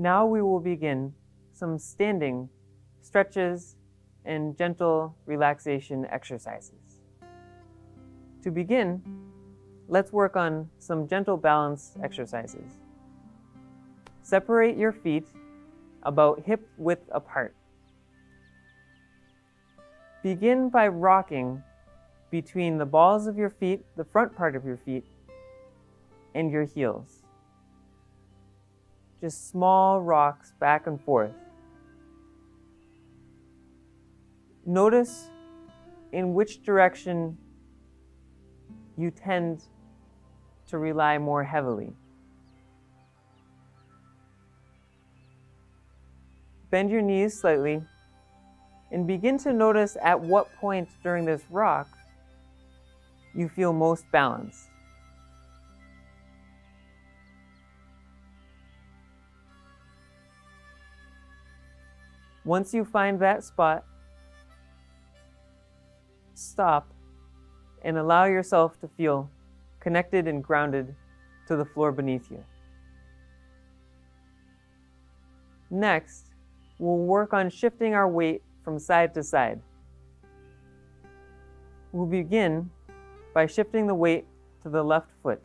Now we will begin some standing stretches and gentle relaxation exercises. To begin, let's work on some gentle balance exercises. Separate your feet about hip width apart. Begin by rocking between the balls of your feet, the front part of your feet, and your heels. Just small rocks back and forth. Notice in which direction you tend to rely more heavily. Bend your knees slightly and begin to notice at what point during this rock you feel most balanced. Once you find that spot, stop and allow yourself to feel connected and grounded to the floor beneath you. Next, we'll work on shifting our weight from side to side. We'll begin by shifting the weight to the left foot.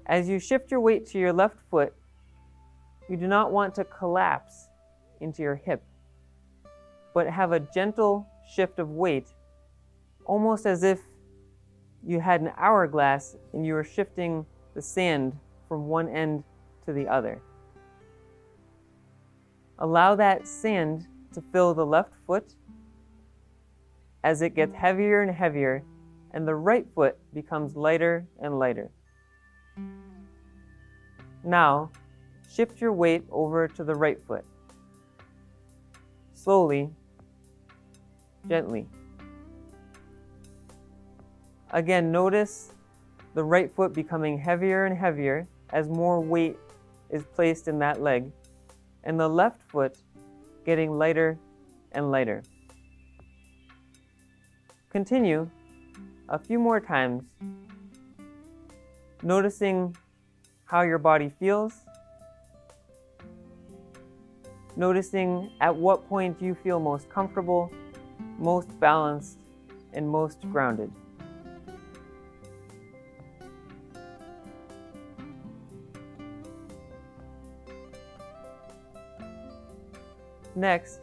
As you shift your weight to your left foot, you do not want to collapse into your hip, but have a gentle shift of weight, almost as if you had an hourglass and you were shifting the sand from one end to the other. Allow that sand to fill the left foot as it gets heavier and heavier, and the right foot becomes lighter and lighter. Now, shift your weight over to the right foot. Slowly, gently. Again, notice the right foot becoming heavier and heavier as more weight is placed in that leg, and the left foot getting lighter and lighter. Continue a few more times, noticing how your body feels, noticing at what point you feel most comfortable, most balanced, and most grounded. Next,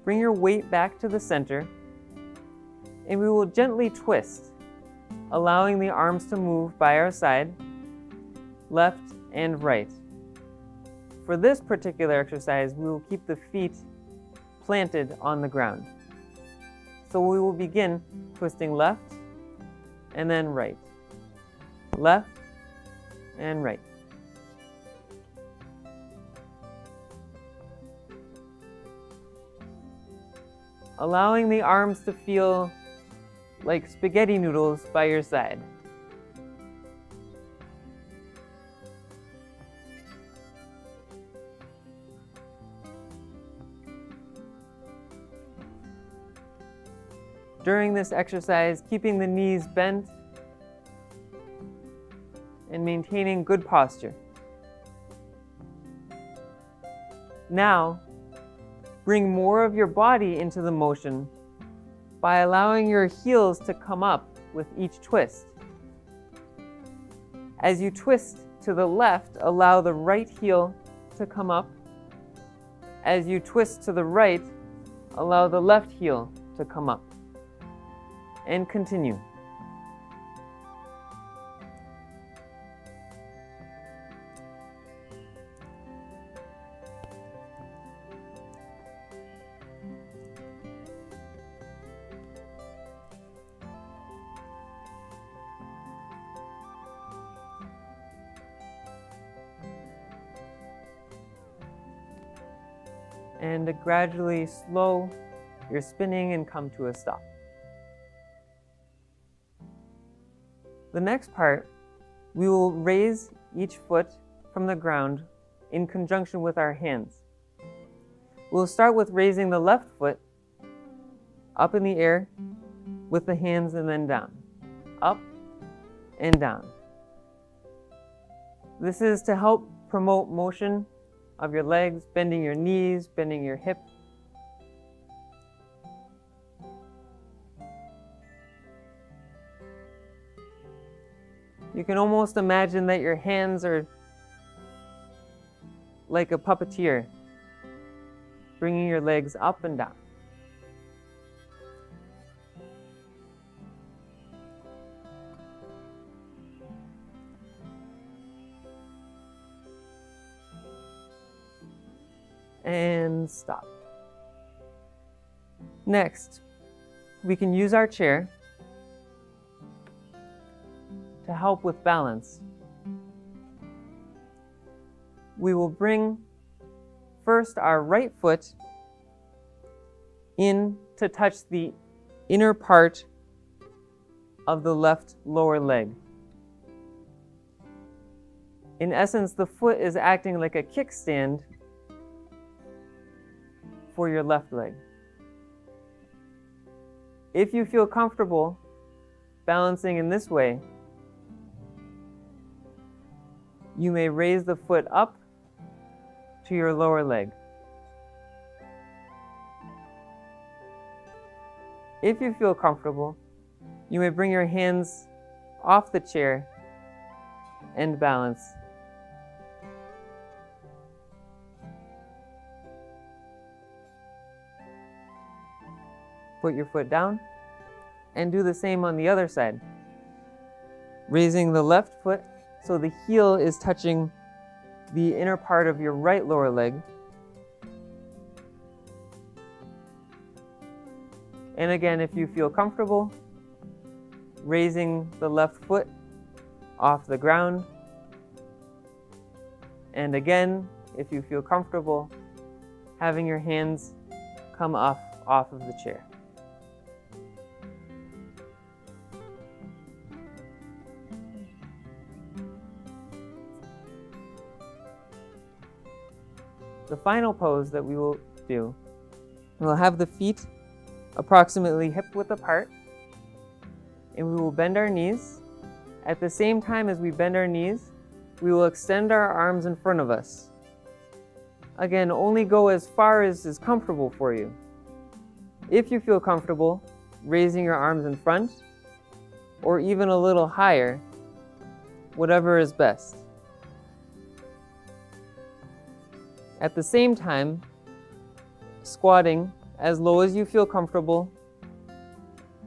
bring your weight back to the center, and we will gently twist, allowing the arms to move by our side, left and right. For this particular exercise, we will keep the feet planted on the ground. So we will begin twisting left and then right, left and right. Allowing the arms to feel like spaghetti noodles by your side. During this exercise, keeping the knees bent and maintaining good posture. Now, bring more of your body into the motion by allowing your heels to come up with each twist. As you twist to the left, allow the right heel to come up. As you twist to the right, allow the left heel to come up. And continue. And gradually slow your spinning and come to a stop. The next part, we will raise each foot from the ground in conjunction with our hands. We'll start with raising the left foot up in the air with the hands and then down, up and down. This is to help promote motion of your legs, bending your knees, bending your hip. You can almost imagine that your hands are like a puppeteer, bringing your legs up and down. And stop. Next, we can use our chair to help with balance. We will bring first our right foot in to touch the inner part of the left lower leg. In essence, the foot is acting like a kickstand for your left leg. If you feel comfortable balancing in this way, you may raise the foot up to your lower leg. If you feel comfortable, you may bring your hands off the chair and balance. Put your foot down and do the same on the other side. Raising the left foot so the heel is touching the inner part of your right lower leg. And again, if you feel comfortable, raising the left foot off the ground. And again, if you feel comfortable, having your hands come off of the chair. The final pose that we will do, we'll have the feet approximately hip-width apart, and we will bend our knees. At the same time as we bend our knees, we will extend our arms in front of us. Again, only go as far as is comfortable for you. If you feel comfortable raising your arms in front, or even a little higher, whatever is best. At the same time, squatting as low as you feel comfortable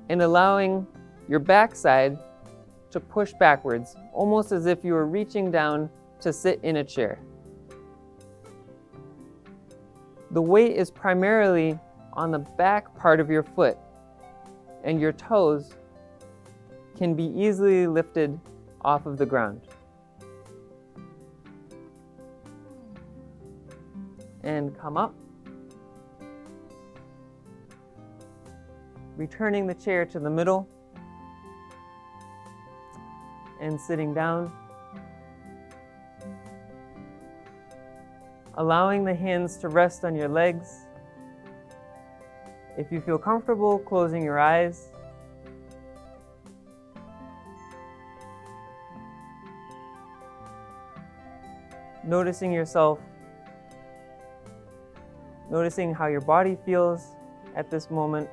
and allowing your backside to push backwards, almost as if you were reaching down to sit in a chair. The weight is primarily on the back part of your foot, and your toes can be easily lifted off of the ground. And come up. Returning the chair to the middle and sitting down. Allowing the hands to rest on your legs. If you feel comfortable closing your eyes. Noticing yourself. Noticing how your body feels at this moment.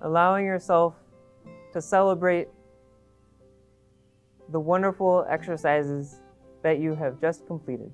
Allowing yourself to celebrate the wonderful exercises that you have just completed.